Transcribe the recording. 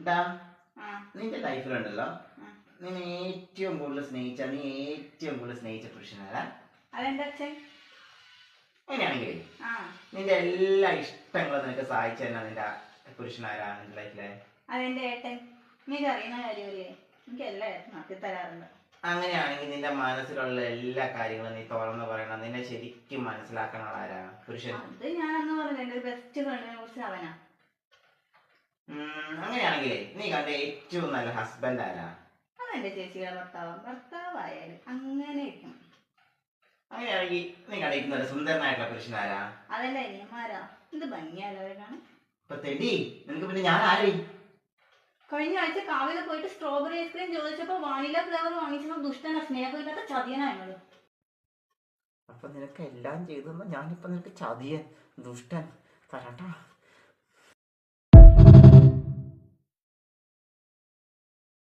ഡാ നിന്റെ ലൈഫിലുണ്ടല്ലോ നിന്നെ ഏറ്റവും കൂടുതൽ സ്നേഹിച്ച പുരുഷനാരാ? അങ്ങനെയാണെങ്കിൽ നിന്റെ എല്ലാ ഇഷ്ടങ്ങളും നിനക്ക് സഹായിച്ചു തന്നെ നിന്റെ പുരുഷനാരാ നിന്റെ ലൈഫിലെ? അതെന്റെ ഏട്ടൻ. എനിക്ക് അറിയുന്ന കാര്യമല്ലേ, എനിക്ക് എല്ലാ ഏട്ടൻ നടത്തി തരാറുണ്ട്. അങ്ങനെയാണെങ്കിൽ നിന്റെ മനസ്സിലുള്ള എല്ലാ കാര്യങ്ങളും നീ തുറന്നു പറയണം. നിന്നെ ശരിക്കും മനസ്സിലാക്കണ ആരാ പുരുഷൻ? അത് ഞാനെന്ന് പറഞ്ഞത് എന്റെ ബെസ്റ്റ് ഫ്രണ്ടിനെ കുറിച്ച് അവനാ. അങ്ങനെയാണെങ്കിലേ നീ കണ്ട ഏറ്റവും നല്ല ഹസ്ബൻഡ് ആരാ? അതെന്റെ ചേച്ചിയുടെ ഭർത്താവായാലും അങ്ങനെ ഇരിക്കണം. അങ്ങനെയാണെങ്കിൽ നീ കണ്ട ഏറ്റവും നല്ല സുന്ദരനായിട്ടുള്ള പുരുഷൻ ആരാ? അതെന്റെ അനിയന്മാരാ. എന്ത് ഭംഗിയല്ലവരാണ്. നിനക്ക് പിന്നെ ഞാൻ ആരേ? കഴിഞ്ഞ ആഴ്ച കാവിലെ പോയിട്ട് സ്ട്രോബെറി ഐസ്ക്രീം ചോദിച്ചപ്പോ വാനില ഫ്ലേവർ വാങ്ങിച്ചപ്പോ ദുഷ്ടന സ്നേഹമില്ലാത്ത ചതിയനായത്. അപ്പൊ നിനക്ക് എല്ലാം ചെയ്തു ഞാനിപ്പോ നിനക്ക് ചതിയൻ ദുഷ്ടൻ തരട്ടാ.